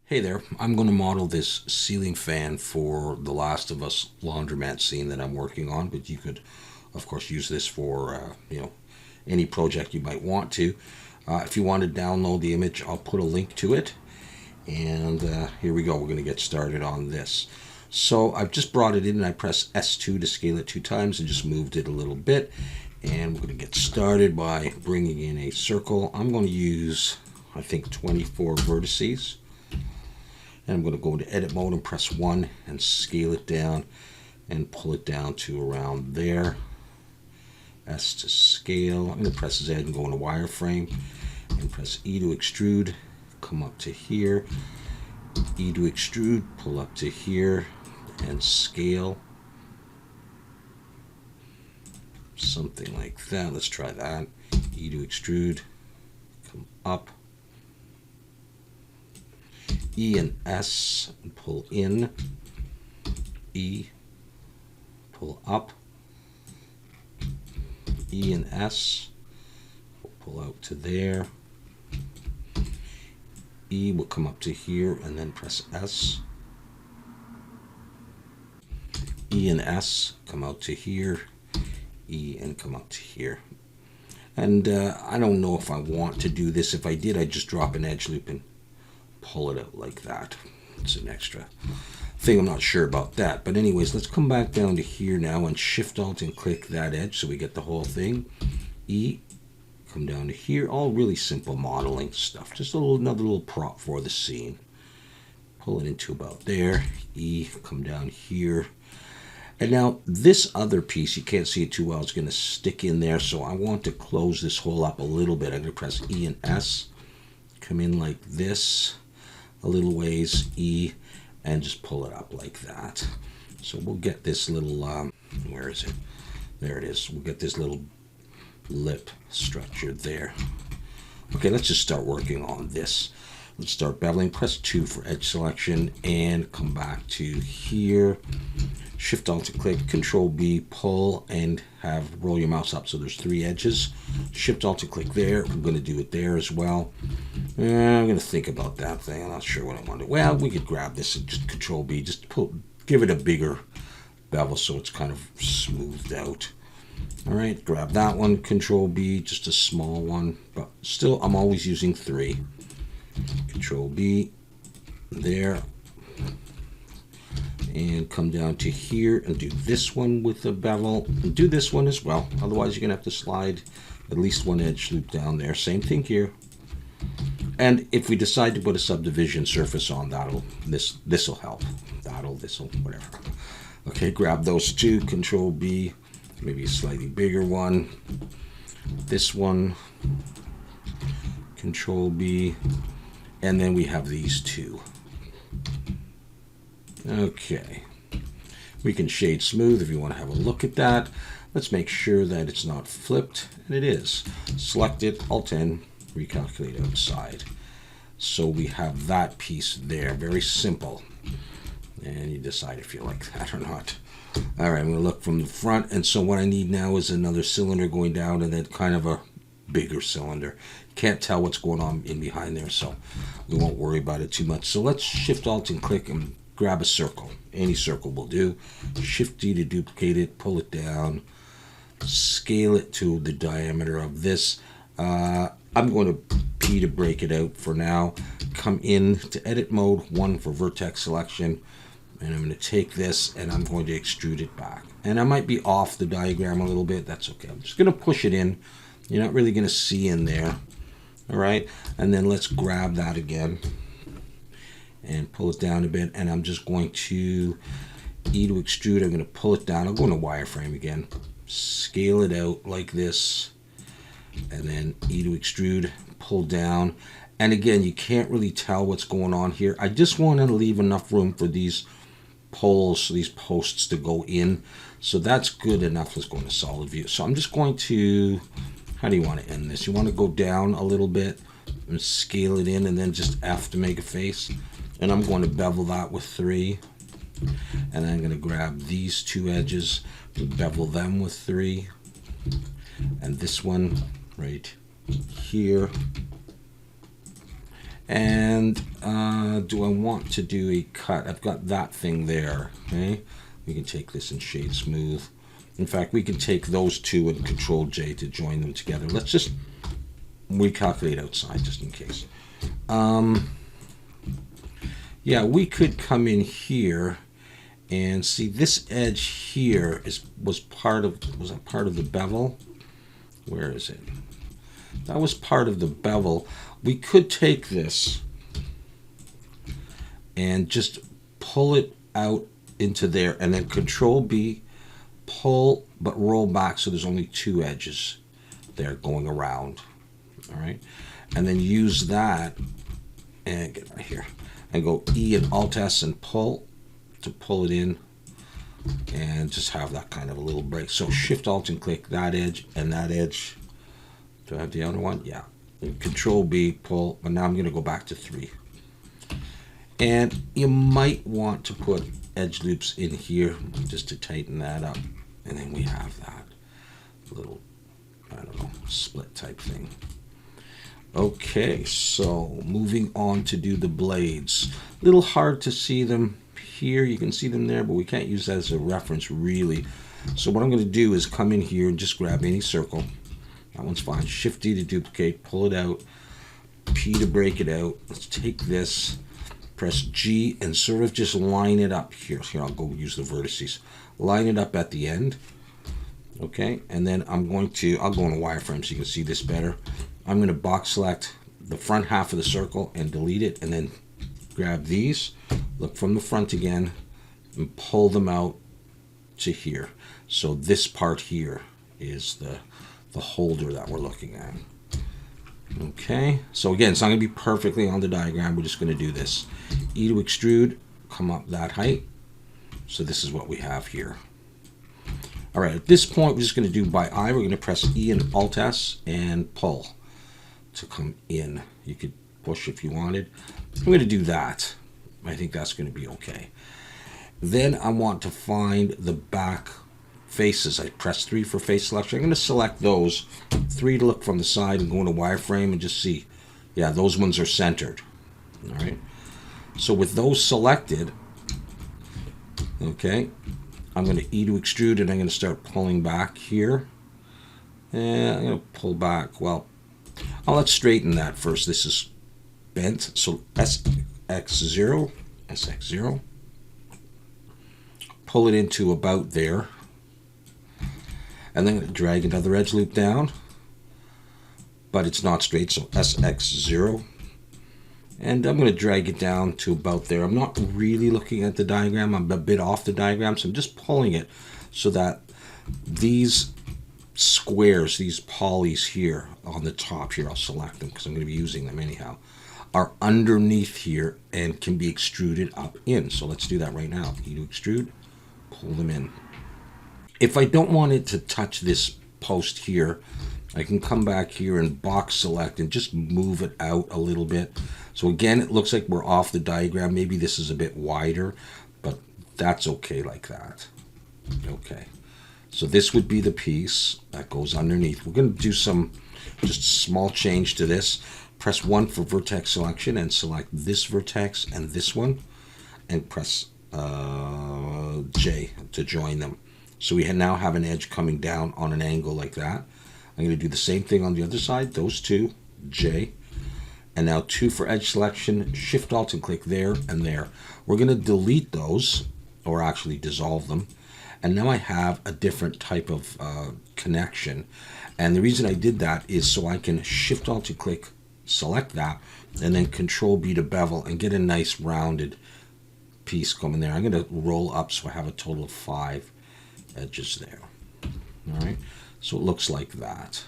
Hey there, I'm going to model this ceiling fan for the Last of Us laundromat scene that I'm working on, but you could, of course, use this for, any project you might want to. If you want to download the image, I'll put a link to it. And here we go, we're going to get started on this. So I've just brought it in and I press S2 to scale it 2 times and just moved it a little bit. And we're going to get started by bringing in a circle. I'm going to use, I think, 24 vertices. And I'm going to go into edit mode and press 1 and scale it down and pull it down to around there. S to scale. I'm going to press Z and go into wireframe and press E to extrude. Come up to here. E to extrude, pull up to here and scale. Something like that. Let's try that. E to extrude, come up. E and S, and pull in. E, pull up. E and S, we'll pull out to there. E will come up to here and then press S. E and S, come out to here. E and come out to here. And I don't know if I want to do this. If I did, I'd just drop an edge loop and pull it out like that. It's an extra thing. I'm not sure about that. But anyways, let's come back down to here now and Shift Alt and click that edge so we get the whole thing. E, come down to here. All really simple modeling stuff. Just another little prop for the scene. Pull it into about there. E, come down here. And now this other piece, you can't see it too well, it's going to stick in there. So I want to close this hole up a little bit. I'm going to press E and S. Come in like this. A little ways, E, and just pull it up like that. So we'll get this little, where is it? There it is. We'll get this little lip structure there. Okay, let's just start working on this. Let's start beveling. Press 2 for edge selection and come back to here. Shift Alt to click, Control B, pull, and roll your mouse up so there's 3 edges. Shift Alt to click there. I'm going to do it there as well. I'm going to think about that thing. I'm not sure what I want to do. Well, we could grab this and just Control B, just give it a bigger bevel so it's kind of smoothed out. All right, grab that one, Control B, just a small one, but still I'm always using 3. Control B, there. And come down to here and do this one with the bevel and do this one as well. Otherwise you're gonna have to slide at least 1 edge loop down there. Same thing here. And if we decide to put a subdivision surface on, this'll help. This'll, whatever. Okay, grab those 2, Control B, maybe a slightly bigger one. This one, Control B, and then we have these 2. Okay, we can shade smooth if you want to have a look at that. Let's make sure that it's not flipped, and it is. Select it, Alt-N, recalculate outside. So we have that piece there, very simple. And you decide if you like that or not. All right, I'm going to look from the front, and so what I need now is another cylinder going down and then kind of a bigger cylinder. Can't tell what's going on in behind there, so we won't worry about it too much. So let's Shift Alt and click and grab a circle. Any circle will do. Shift D to duplicate it, pull it down, scale it to the diameter of this. I'm going to P to break it out for now. Come in to edit mode, 1 for vertex selection, and I'm going to take this and I'm going to extrude it back. And I might be off the diagram a little bit. That's okay. I'm just going to push it in. You're not really going to see in there. All right, and then let's grab that again and pull it down a bit, and I'm just going to E to extrude. I'm going to pull it down. I'll go into wireframe again, scale it out like this, and then E to extrude, pull down. And again, you can't really tell what's going on here. I just want to leave enough room for these poles, these posts to go in. So that's good enough. Let's go into solid view. So I'm just going to, how do you want to end this? You want to go down a little bit and scale it in, and then just F to make a face. And I'm going to bevel that with 3. And I'm going to grab these 2 edges and bevel them with 3. And this one right here. And do I want to do a cut? I've got that thing there. Okay, we can take this and shade smooth. In fact, we can take those two and Control J to join them together. Let's just recalculate outside just in case. Yeah, we could come in here and see this edge here was part of the bevel. Where is it? That was part of the bevel. We could take this and just pull it out into there, and then Control B, pull but roll back so there's only two edges there going around. All right, and then use that and get right here and go E and Alt S and pull to pull it in, and just have that kind of a little break. So Shift Alt and click that edge and that edge. Do I have the other one? Yeah. And Control B, pull, but now I'm going to go back to 3. And you might want to put edge loops in here just to tighten that up. And then we have that little, I don't know, split type thing. Okay, so moving on to do the blades. A little hard to see them here. You can see them there, but we can't use that as a reference really. So what I'm going to do is come in here and just grab any circle. That one's fine. Shift D to duplicate, pull it out, P to break it out. Let's take this, press G, and sort of just line it up here. Here, I'll go use the vertices. Line it up at the end. Okay, and then I'll go into wireframe so you can see this better. I'm going to box select the front half of the circle and delete it, and then grab these, look from the front again, and pull them out to here. So this part here is the holder that we're looking at. Okay, so again, it's not going to be perfectly on the diagram. We're just going to do this. E to extrude, come up that height. So this is what we have here. All right, at this point, we're just going to do by eye. We're going to press E and Alt S and pull to come in. You could push if you wanted. I'm going to do that. I think that's going to be okay. Then I want to find the back faces. I press 3 for face selection. I'm going to select those 3 to look from the side and go into wireframe and just see. Yeah, those ones are centered. All right. So with those selected, okay, I'm going to E to extrude, and I'm going to start pulling back here. And I'm going to pull back. Well, let's straighten that first. This is bent. So SX0, pull it into about there. And then drag another edge loop down, but it's not straight, so SX0. And I'm going to drag it down to about there. I'm not really looking at the diagram. I'm a bit off the diagram, so I'm just pulling it so that these squares, these polys here on the top here, I'll select them because I'm going to be using them anyhow, are underneath here and can be extruded up in. So let's do that right now. E to extrude, pull them in. If I don't want it to touch this post here, I can come back here and box select and just move it out a little bit. So again, it looks like we're off the diagram. Maybe this is a bit wider, but that's okay like that. Okay, so this would be the piece that goes underneath. We're going to do some just small change to this. Press 1 for vertex selection and select this vertex and this one, and press J to join them. So we now have an edge coming down on an angle like that. I'm going to do the same thing on the other side, those two, J. And now 2 for edge selection, Shift Alt and click there and there. We're going to delete those, or actually dissolve them. And now I have a different type of connection. And the reason I did that is so I can Shift Alt and click, select that, and then Control B to bevel and get a nice rounded piece coming there. I'm going to roll up so I have a total of 5 edges there. All right, so it looks like that.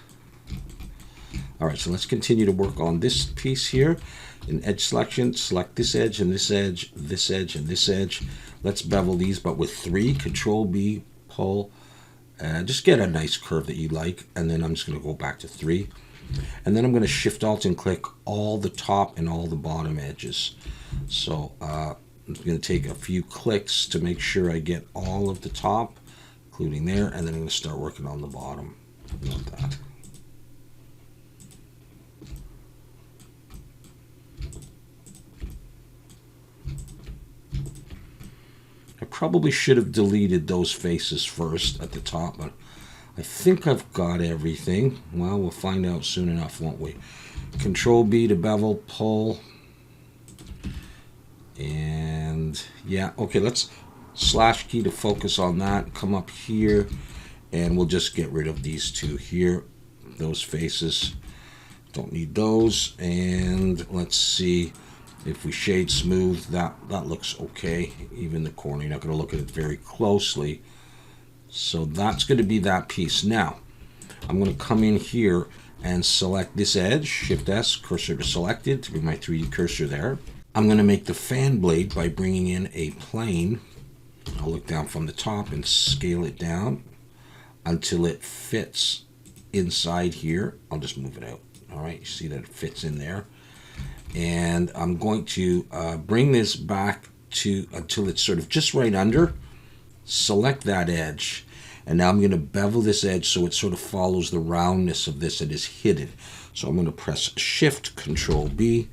All right, so let's continue to work on this piece here. In edge selection, select this edge and this edge, this edge and this edge. Let's bevel these, but with 3. Control B, pull, just get a nice curve that you like, and then I'm just going to go back to 3. And then I'm going to Shift Alt and click all the top and all the bottom edges. So I'm going to take a few clicks to make sure I get all of the top, including there, and then I'm going to start working on the bottom. Like that. probably should have deleted those faces first at the top, but I think I've got everything. Well, we'll find out soon enough, won't we? Control B to bevel, pull. And yeah, okay, let's slash key to focus on that. Come up here, and we'll just get rid of these two here. Those faces, don't need those. And let's see if we shade smooth. That looks okay. Even the corner, you're not going to look at it very closely. So that's going to be that piece. Now, I'm going to come in here and select this edge, Shift S, cursor to selected to be my 3D cursor there. I'm going to make the fan blade by bringing in a plane. I'll look down from the top and scale it down until it fits inside here. I'll just move it out. All right, you see that it fits in there. And I'm going to bring this back to until it's sort of just right under. Select that edge, and now I'm going to bevel this edge so it sort of follows the roundness of this that is hidden. So I'm going to press Shift Control B,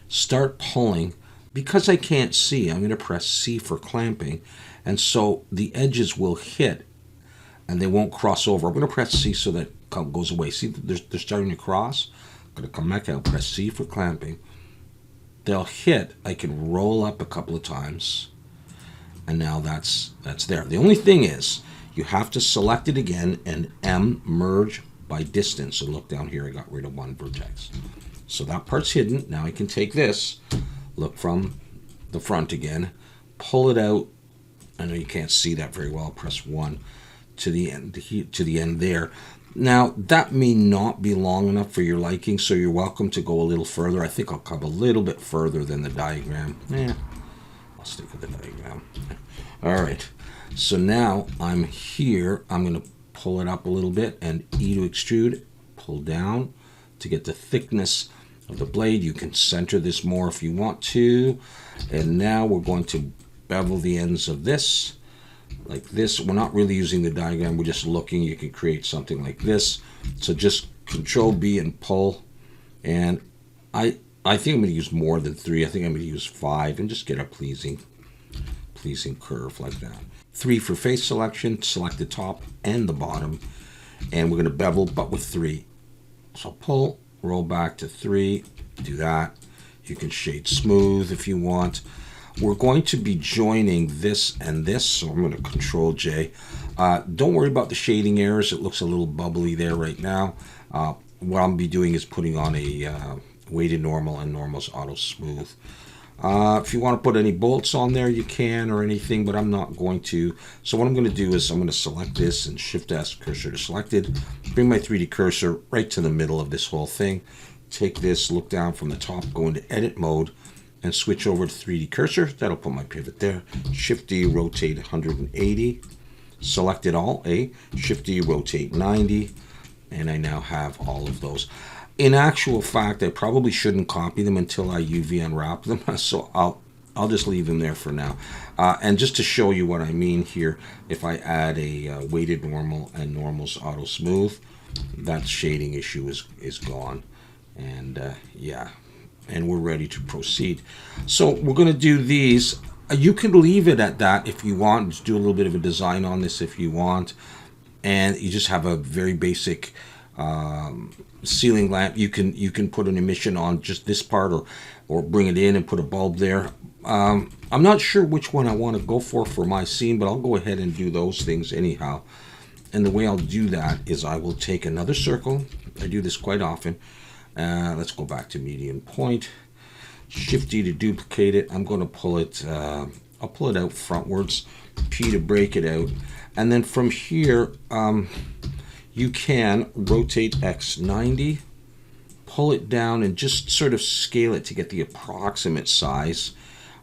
start pulling. Because I can't see, I'm going to press C for clamping, and so the edges will hit and they won't cross over. I'm going to press C so that it goes away. See, they're starting to cross. I'm going to come back out, press C for clamping. They'll hit. I can roll up a couple of times. And now that's there. The only thing is, you have to select it again and M, merge by distance. So look down here, I got rid of one vertex. So that part's hidden. Now I can take this, look from the front again, pull it out. I know you can't see that very well. Press 1 to the end there. Now, that may not be long enough for your liking, so you're welcome to go a little further. I think I'll come a little bit further than the diagram. I'll stick with the diagram. All right, so now I'm here. I'm going to pull it up a little bit and E to extrude, pull down to get the thickness of the blade. You can center this more if you want to. And now we're going to bevel the ends of this like this. We're not really using the diagram. We're just looking. You can create something like this. So just Control B and pull. And I think I'm going to use more than 3. I think I'm going to use 5 and just get a pleasing curve like that. 3 for face selection. Select the top and the bottom. And we're going to bevel, but with 3. So pull, roll back to 3. Do that. You can shade smooth if you want. We're going to be joining this and this, so I'm going to Control J. Don't worry about the shading errors. It looks a little bubbly there right now. What I'll be doing is putting on a weighted normal and normal's auto smooth. If you want to put any bolts on there, you can, or anything, but I'm not going to. So what I'm going to do is I'm going to select this and Shift S, cursor to selected. Bring my 3D cursor right to the middle of this whole thing. Take this, look down from the top, go into edit mode, and switch over to 3D cursor. That'll put my pivot there. Shift D, rotate 180. Select it all, Shift D, rotate 90. And I now have all of those. In actual fact, I probably shouldn't copy them until I UV unwrap them. So I'll just leave them there for now. And just to show you what I mean here, if I add a weighted normal and normal's auto smooth, that shading issue is gone. And yeah, and we're ready to proceed. So we're going to do these. You can leave it at that if you want. Just do a little bit of a design on this if you want. And you just have a very basic ceiling lamp. You can put an emission on just this part, or bring it in and put a bulb there. I'm not sure which one I want to go for my scene, but I'll go ahead and do those things anyhow. And the way I'll do that is I will take another circle. I do this quite often. Let's go back to median point. Shift D to duplicate it. I'm going to pull it. I'll pull it out frontwards. P to break it out. And then from here, you can rotate X 90, pull it down, and just sort of scale it to get the approximate size.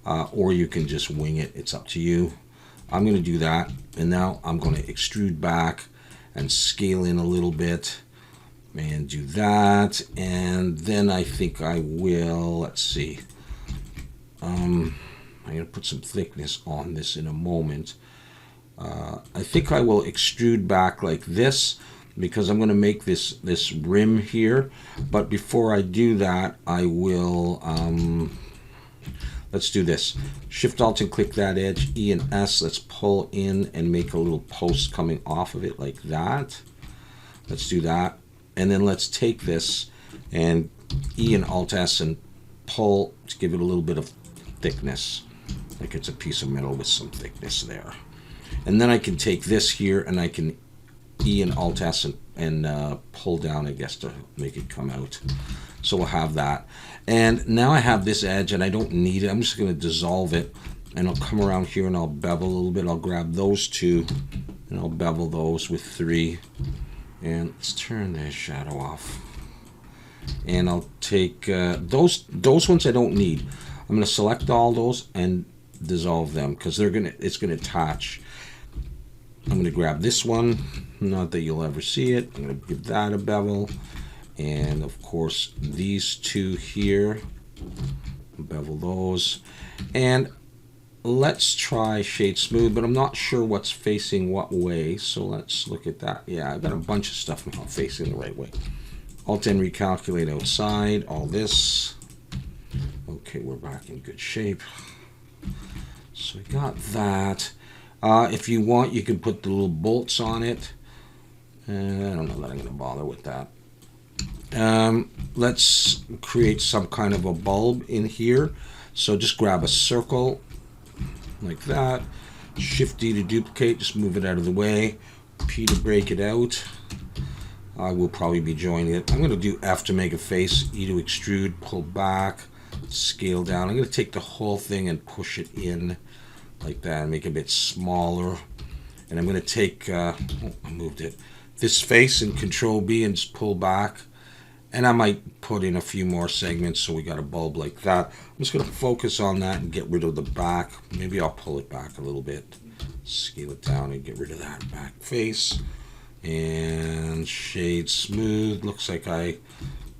Or you can just wing it. It's up to you. I'm going to do that. And now I'm going to extrude back and scale in a little bit. And do that, and then I think I will, let's see, I'm going to put some thickness on this in a moment. I think I will extrude back like this, because I'm going to make this rim here, but before I do that, I will, Let's do this. Shift Alt and click that edge, E and S. Let's pull in and make a little post coming off of it like that. Let's do that. And then let's take this and E and Alt S and pull to give it a little bit of thickness. Like it's a piece of metal with some thickness there. And then I can take this here and I can E and Alt S and pull down, I guess, to make it come out. So we'll have that. And now I have this edge and I don't need it. I'm just going to dissolve it, and I'll come around here and I'll bevel a little bit. I'll grab those two and I'll bevel those with 3. And let's turn the shadow off. And I'll take those ones I don't need. I'm going to select all those and dissolve them because it's going to attach. I'm going to grab this one, not that you'll ever see it. I'm going to give that a bevel. And of course, these two here, bevel those. And let's try Shade Smooth, but I'm not sure what's facing what way. So let's look at that. Yeah, I've got a bunch of stuff not facing the right way. Alt N, recalculate outside, all this. Okay, we're back in good shape. So we got that. If you want, you can put the little bolts on it. I don't know that I'm going to bother with that. Let's create some kind of a bulb in here. So just grab a circle like that. Shift D to duplicate, just move it out of the way. P to break it out. I will probably be joining it. I'm going to do F to make a face, E to extrude, pull back, scale down. I'm going to take the whole thing and push it in like that and make it a bit smaller. And I'm going to take, I moved it, this face and Control B and just pull back. And I might put in a few more segments so we got a bulb like that. I'm just going to focus on that and get rid of the back. Maybe I'll pull it back a little bit, scale it down and get rid of that back face. And Shade Smooth. Looks like I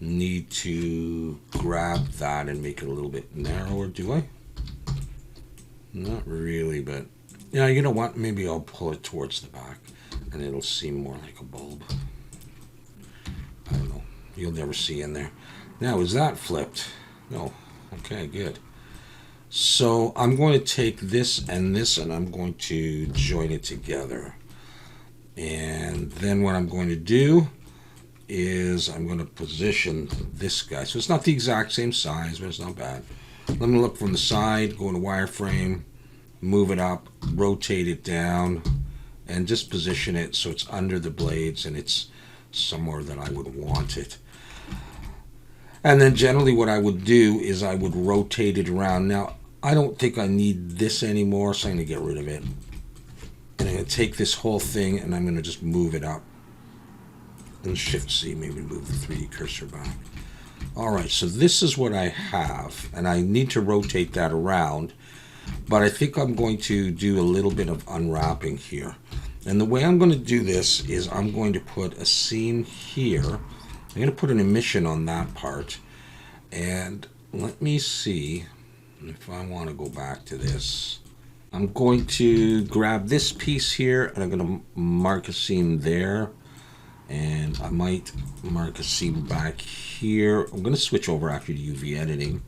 need to grab that and make it a little bit narrower, do I? Not really, but yeah, you know what? Maybe I'll pull it towards the back and it'll seem more like a bulb. I don't know. You'll never see in there. Now, is that flipped? No. Okay, good. So I'm going to take this and I'm going to join it together. And then what I'm going to do is I'm going to position this guy. So it's not the exact same size, but it's not bad. Let me look from the side, go into wireframe, move it up, rotate it down, and just position it so it's under the blades and it's somewhere that I would want it. And then generally what I would do is I would rotate it around. Now, I don't think I need this anymore, so I'm going to get rid of it. And I'm going to take this whole thing and I'm going to just move it up. And Shift C, maybe move the 3D cursor back. All right, so this is what I have. And I need to rotate that around. But I think I'm going to do a little bit of unwrapping here. And the way I'm going to do this is I'm going to put a seam here. I'm going to put an emission on that part. And let me see if I want to go back to this. I'm going to grab this piece here and I'm going to mark a seam there. And I might mark a seam back here. I'm going to switch over after the UV editing.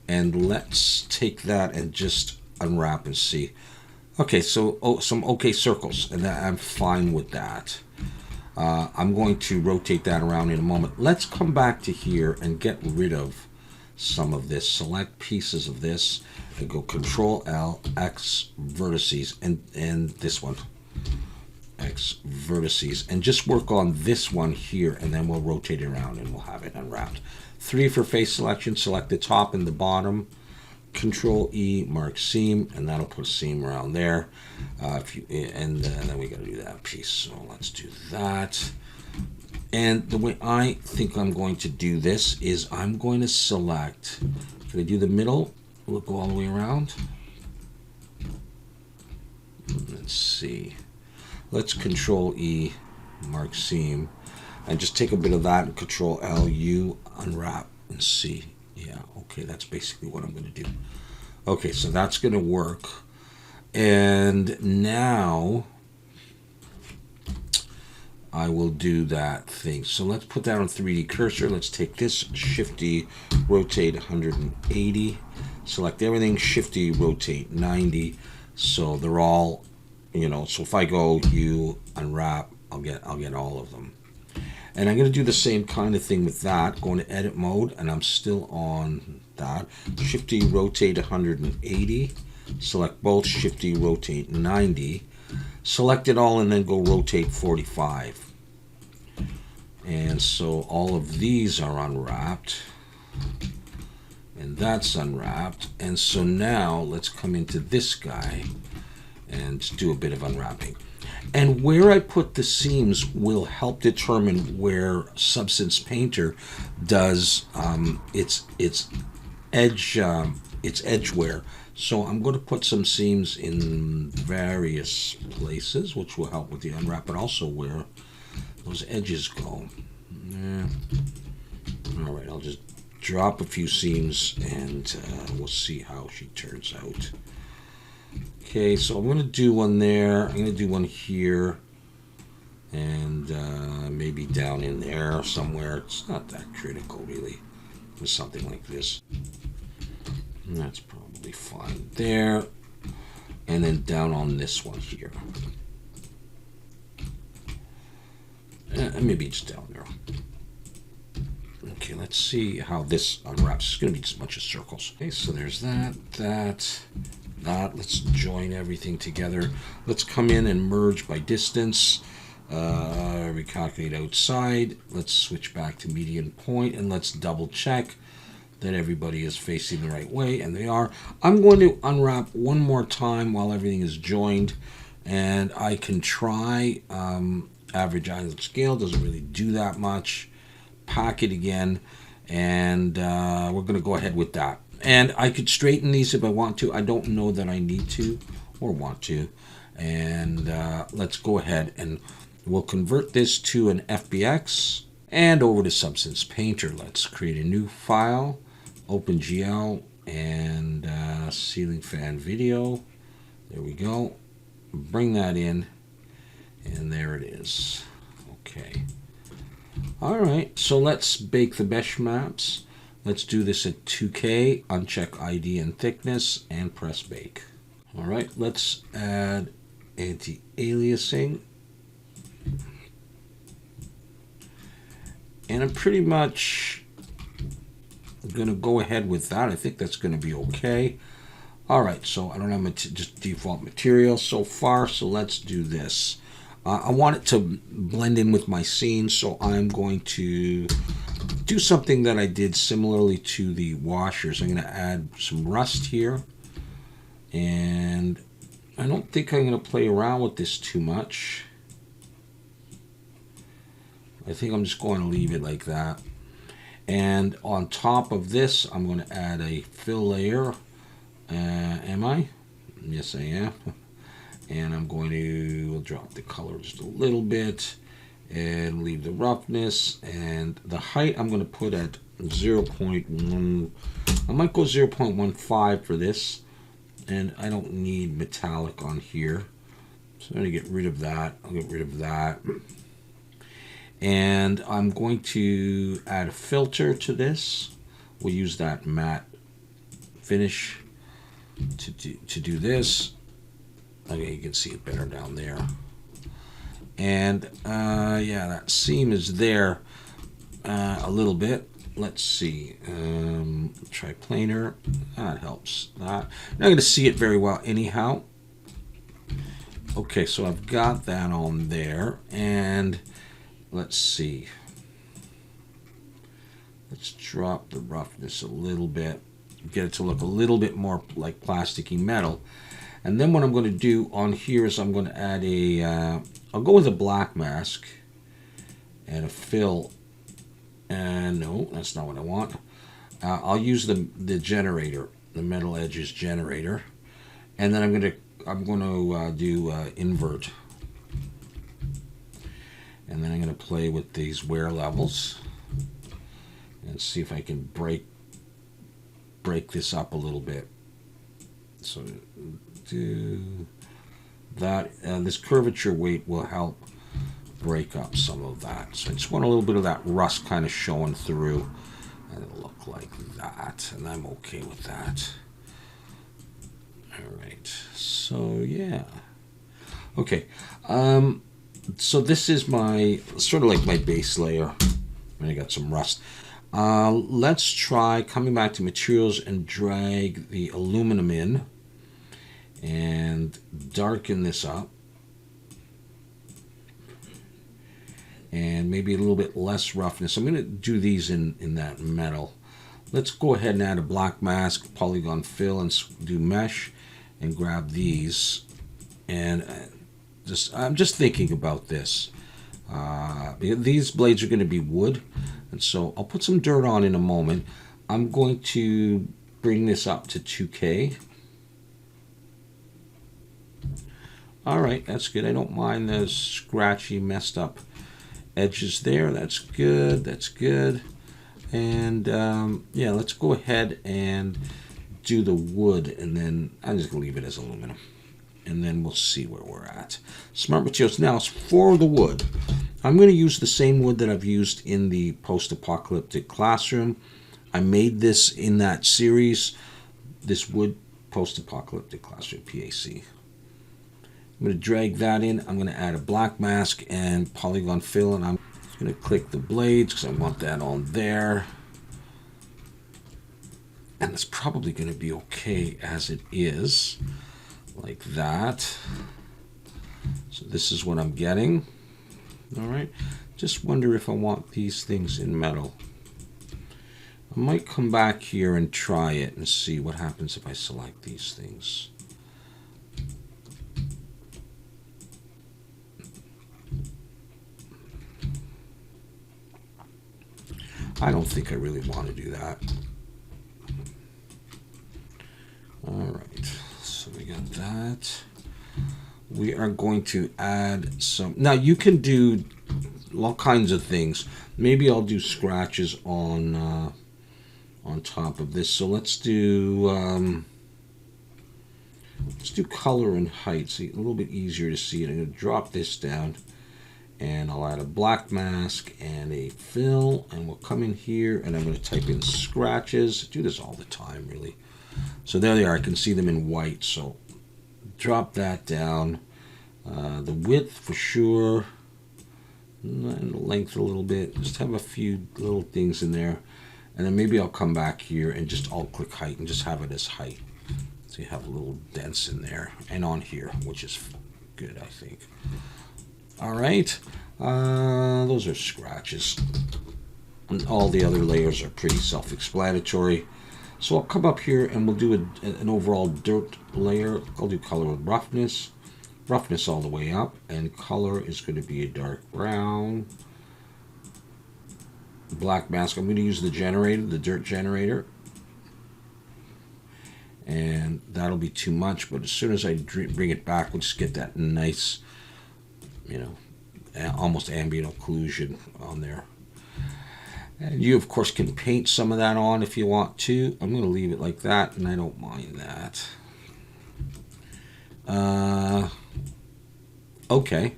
And let's take that and just unwrap and see. Okay, so some okay circles, and I'm fine with that. I'm going to rotate that around in a moment. Let's come back to here and get rid of some of this. Select pieces of this and go Control L, X vertices, and this one, X vertices, and just work on this one here, and then we'll rotate it around and we'll have it unwrapped. 3 for face selection, select the top and the bottom. Control E, mark seam, and that'll put a seam around there. And then we got to do that piece. So let's do that. And the way I think I'm going to do this is I'm going to select. Can I do the middle? We'll go all the way around. Let's see. Let's Control E, mark seam, and just take a bit of that and Control L, U, unwrap and see. Yeah, okay, that's basically what I'm going to do. Okay, so that's going to work. And now I will do that thing. So let's put that on 3D cursor. Let's take this, Shift D, rotate 180. Select everything, Shift-D, rotate 90, so they're all, you know, so if I go U, unwrap, I'll get all of them. And I'm going to do the same kind of thing with that. Go into edit mode, and I'm still on that. Shift-D, rotate 180. Select both, Shift-D, rotate 90. Select it all, and then go rotate 45. And so all of these are unwrapped. And that's unwrapped. And so now let's come into this guy and do a bit of unwrapping. And where I put the seams will help determine where Substance Painter does its edge wear. So I'm going to put some seams in various places, which will help with the unwrap, but also where those edges go. Yeah. All right, I'll just drop a few seams, and we'll see how she turns out. Okay, so I'm going to do one there. I'm going to do one here, and maybe down in there somewhere. It's not that critical, really, with something like this. And that's probably fine there. And then down on this one here. And maybe just down there. Okay, let's see how this unwraps. It's going to be just a bunch of circles. Okay, so there's that. Let's join everything together. Let's come in and merge by distance. Recalculate outside. Let's switch back to median point, and let's double check that everybody is facing the right way, and they are. I'm going to unwrap one more time while everything is joined, and I can try average island scale. Doesn't really do that much. Pack it again, and we're going to go ahead with that. And I could straighten these if I want to. I don't know that I need to or want to. And let's go ahead and we'll convert this to an FBX and over to Substance Painter. Let's create a new file, OpenGL, and ceiling fan video. There we go. Bring that in, and there it is. Okay. All right, so let's bake the mesh maps. Let's do this at 2K, uncheck ID and thickness, and press bake. All right, let's add anti-aliasing. And I'm pretty much going to go ahead with that. I think that's going to be okay. All right, so I don't have just default material so far, so let's do this. I want it to blend in with my scene, so I'm going to do something that I did similarly to the washers. I'm going to add some rust here, and I don't think I'm going to play around with this too much. I think I'm just going to leave it like that. And on top of this, I'm going to add a fill layer. Am I? Yes, I am. And I'm going to drop the color just a little bit and leave the roughness, and the height I'm going to put at 0.1. I might go 0.15 for this, and I don't need metallic on here, so I'm going to get rid of that. I'll get rid of that, and I'm going to add a filter to this. We'll use that matte finish to do this. Okay, you can see it better down there. And yeah, that seam is there a little bit. Let's see. Try planar. That helps. Not going to see it very well anyhow. Okay, so I've got that on there. And let's see. Let's drop the roughness a little bit. Get it to look a little bit more like plasticky metal. And then what I'm going to do on here is I'm going to add a, I'll go with a black mask and a fill. And no, that's not what I want. I'll use the generator, the metal edges generator. And then I'm going to do invert. And then I'm going to play with these wear levels and see if I can break this up a little bit. So do that. This curvature weight will help break up some of that. So I just want a little bit of that rust kind of showing through, and it'll look like that. And I'm okay with that. All right, so yeah. Okay, so this is my, sort of like my base layer. And I got some rust. Let's try coming back to materials and drag the aluminum in and darken this up. And maybe a little bit less roughness. I'm going to do these in that metal. Let's go ahead and add a black mask, polygon fill, and do mesh, and grab these. And I'm just thinking about this. These blades are going to be wood, and so I'll put some dirt on in a moment. I'm going to bring this up to 2K. All right, that's good. I don't mind those scratchy, messed up edges there. That's good. That's good. And yeah, let's go ahead and do the wood, and then I'm just gonna leave it as aluminum, and then we'll see where we're at. Smart materials. Now, for the wood, I'm going to use the same wood that I've used in the post-apocalyptic classroom. I made this in that series, this wood post-apocalyptic classroom, PAC. I'm going to drag that in. I'm going to add a black mask and polygon fill, and I'm going to click the blades because I want that on there. And it's probably going to be okay as it is, like that. So this is what I'm getting. All right. Just wonder if I want these things in metal. I might come back here and try it and see what happens if I select these things. I don't think I really want to do that. All right, so we got that. We are going to add some. Now you can do all kinds of things. Maybe I'll do scratches on top of this. So let's do color and height. So a little bit easier to see it. I'm going to drop this down. And I'll add a black mask and a fill, and we'll come in here, and I'm going to type in scratches. I do this all the time, really. So there they are. I can see them in white. So drop that down. The width for sure, and the length a little bit. Just have a few little things in there, and then maybe I'll come back here and just alt-click height and just have it as height. So you have a little dents in there and on here, which is good, I think. All right, those are scratches. And all the other layers are pretty self-explanatory. So I'll come up here and we'll do an overall dirt layer. I'll do color with roughness. Roughness all the way up. And color is going to be a dark brown. Black mask, I'm going to use the generator, the dirt generator. And that'll be too much, but as soon as I bring it back, we'll just get that nice, you know, almost ambient occlusion on there. And you, of course, can paint some of that on if you want to. I'm going to leave it like that, and I don't mind that. Okay.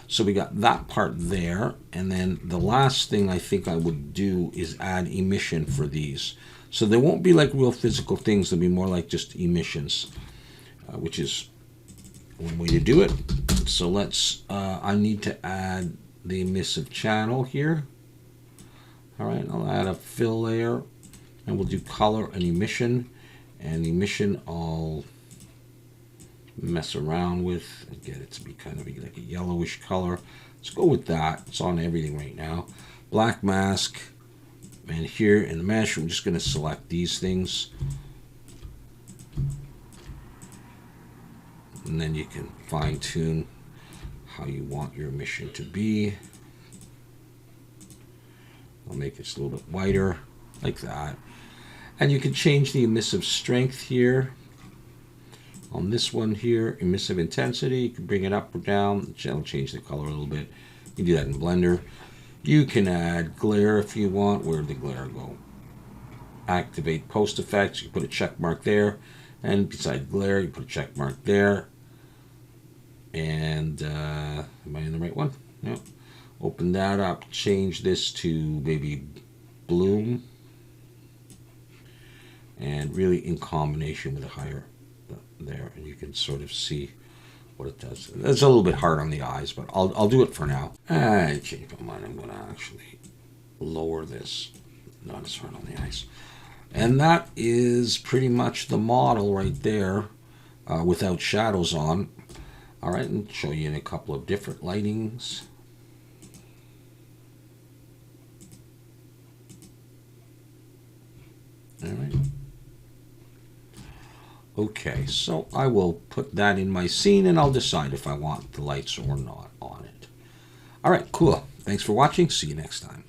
So we got that part there, and then the last thing I think I would do is add emission for these. So they won't be like real physical things. They'll be more like just emissions, which is one way to do it. So let's, I need to add the emissive channel here. All right, I'll add a fill layer, and we'll do color and emission. And emission I'll mess around with and get it to be kind of like a yellowish color. Let's go with that. It's on everything right now. Black mask. And here in the mesh, I'm just going to select these things. And then you can fine tune how you want your emission to be. I'll make this a little bit whiter, like that. And you can change the emissive strength here. On this one here, emissive intensity, you can bring it up or down. It'll change the color a little bit. You can do that in Blender. You can add glare if you want. Where'd the glare go? Activate post effects. You put a check mark there. And beside glare, you put a check mark there. And am I in the right one? No. Open that up. Change this to maybe bloom. And really in combination with a higher you can sort of see what it does. It's a little bit hard on the eyes, but I'll do it for now. I changed my mind. I'm going to actually lower this. Not as hard on the eyes. And that is pretty much the model right there, without shadows on. All right, and show you in a couple of different lightings. All right. Okay, so I will put that in my scene, and I'll decide if I want the lights or not on it. All right, cool. Thanks for watching. See you next time.